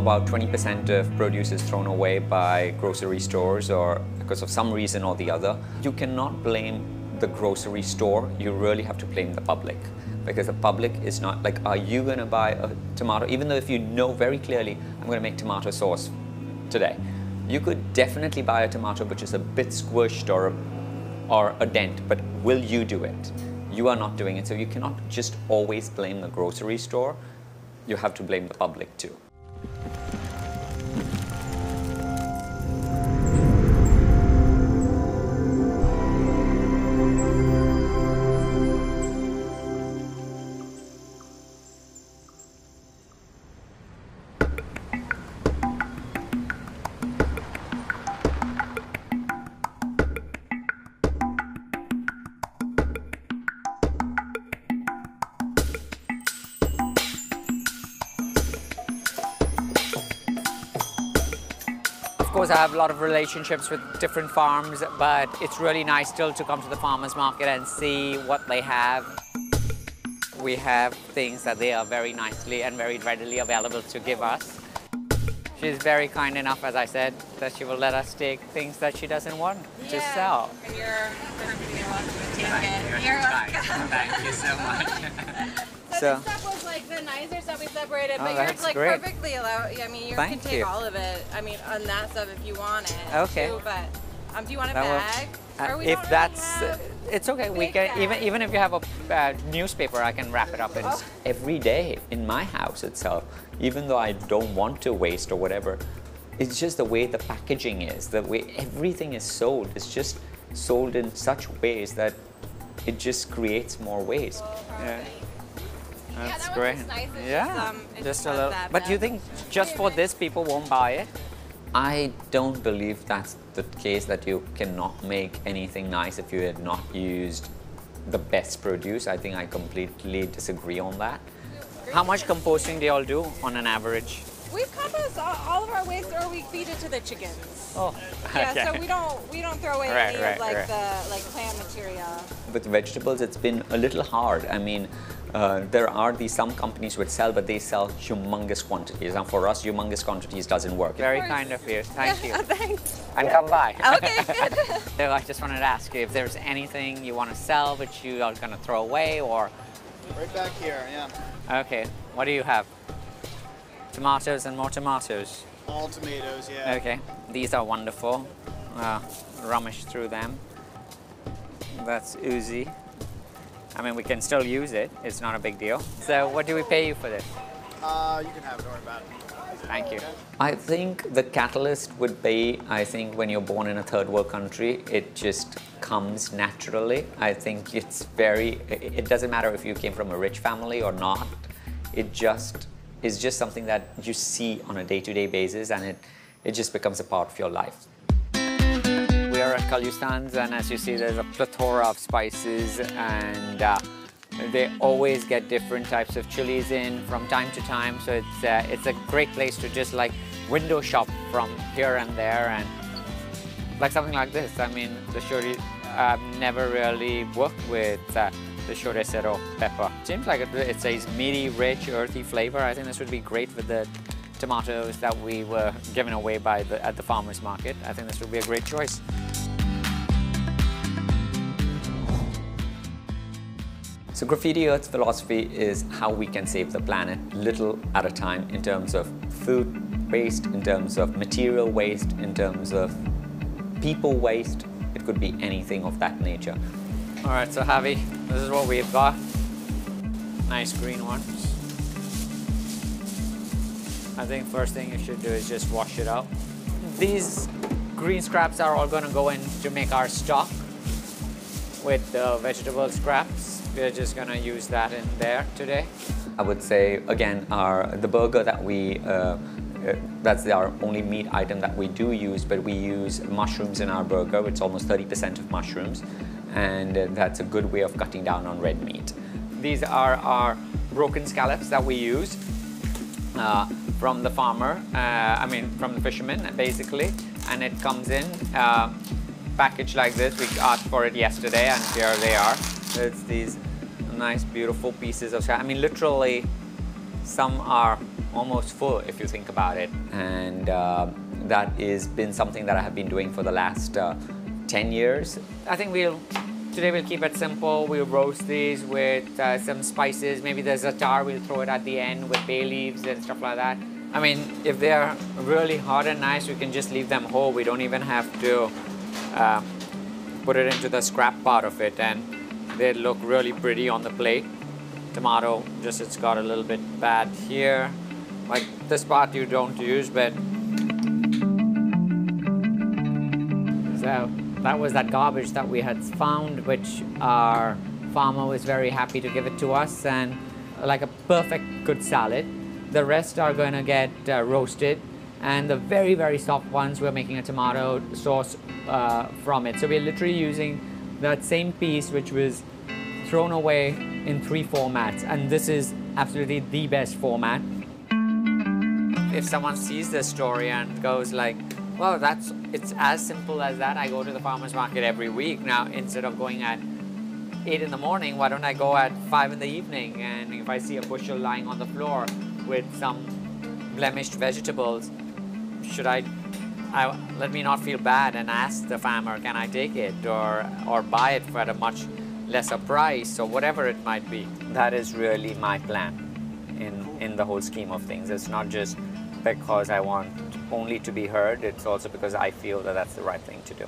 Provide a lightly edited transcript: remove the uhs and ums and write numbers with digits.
about 20% of produce is thrown away by grocery stores or because of some reason or the other. You cannot blame the grocery store, you really have to blame the public. Because the public is not like, are you going to buy a tomato? Even though if you know very clearly, I'm going to make tomato sauce today. You could definitely buy a tomato which is a bit squished or a dent, but will you do it? You are not doing it, so you cannot just always blame the grocery store. You have to blame the public too. Of course, I have a lot of relationships with different farms, but it's really nice still to come to the farmers market and see what they have. We have things that they are very nicely and very readily available to give us. She's very kind enough, as I said, that she will let us take things that she doesn't want to sell. And you're welcome to take it. You're welcome. Thank you so much. So this stuff was like the nicer stuff we separated, but you're like great. perfectly allowed. I mean, you can take all of it. I mean, on that stuff if you want it. Okay. Too, but do you want a bag? If that's, it's okay. We can even if you have a newspaper, I can wrap it up. And every day in my house itself, even though I don't want to waste or whatever, it's just the way the packaging is, the way everything is sold. It's just sold in such ways that it just creates more waste. Yeah. That's great. Nice. Yeah, just a little. But do you think just for this people won't buy it? I don't believe that's the case, that you cannot make anything nice if you had not used the best produce. I think I completely disagree on that. How much composting do you all do on an average? We compost all of our waste, or we feed it to the chickens. Oh, yeah. Okay. So we don't throw away any of the plant material. With vegetables, it's been a little hard. I mean, there are some companies which sell, but they sell humongous quantities. And for us, humongous quantities doesn't work. Very kind of you. Thank you. Thanks. And come by. Okay, good. So I just wanted to ask you if there's anything you want to sell which you are going to throw away, or... Right back here, yeah. Okay, what do you have? Tomatoes and more tomatoes? All tomatoes, yeah. Okay, these are wonderful. Rummage through them. That's oozy. I mean, we can still use it. It's not a big deal. So what do we pay you for this? You can have it, don't worry about it. Thank you. I think the catalyst would be, I think when you're born in a third world country, it just comes naturally. I think it doesn't matter if you came from a rich family or not. It just is just something that you see on a day-to-day basis, and it just becomes a part of your life. We are at Khalistan's, and as you see, there's a plethora of spices, and they always get different types of chilies in from time to time. So it's a great place to just like window shop from here and there, and like something like this. I mean, the shori, I've never really worked with the chorizo pepper. Seems like it's a meaty, rich, earthy flavor. I think this would be great with the tomatoes that we were given away at the farmer's market. I think this would be a great choice. So Graffiti Earth's philosophy is how we can save the planet little at a time, in terms of food waste, in terms of material waste, in terms of people waste. It could be anything of that nature. All right, so Javi, this is what we've got. Nice green ones. I think first thing you should do is just wash it out. These green scraps are all going to go in to make our stock with the vegetable scraps. We're just going to use that in there today. I would say, again, the burger that that's our only meat item that we do use, but we use mushrooms in our burger. It's almost 30% of mushrooms, and that's a good way of cutting down on red meat. These are our broken scallops that we use from the farmer, from the fisherman, basically, and it comes in packaged like this. We asked for it yesterday, and here they are. It's these nice, beautiful pieces of scallop. I mean, literally some are almost full if you think about it. And that has been something that I have been doing for the last 10 years. I think today we'll keep it simple. We'll roast these with some spices. Maybe there's a tar, we'll throw it at the end with bay leaves and stuff like that. I mean, if they're really hot and nice, we can just leave them whole. We don't even have to put it into the scrap part of it, and they look really pretty on the plate. Tomato, just it's got a little bit bad here. Like this part you don't use, but so that was that garbage that we had found, which our farmer was very happy to give it to us, and like a perfect good salad. The rest are going to get roasted, and the very, very soft ones, we're making a tomato sauce from it. So we're literally using that same piece which was thrown away in 3 formats, and this is absolutely the best format. If someone sees this story and goes like, well, it's as simple as that. I go to the farmer's market every week. Now, instead of going at 8 in the morning, why don't I go at 5 in the evening? And if I see a bushel lying on the floor with some blemished vegetables, let me not feel bad and ask the farmer, can I take it, or buy it at a much lesser price, or whatever it might be. That is really my plan in the whole scheme of things. It's not just because I want only to be heard, it's also because I feel that that's the right thing to do.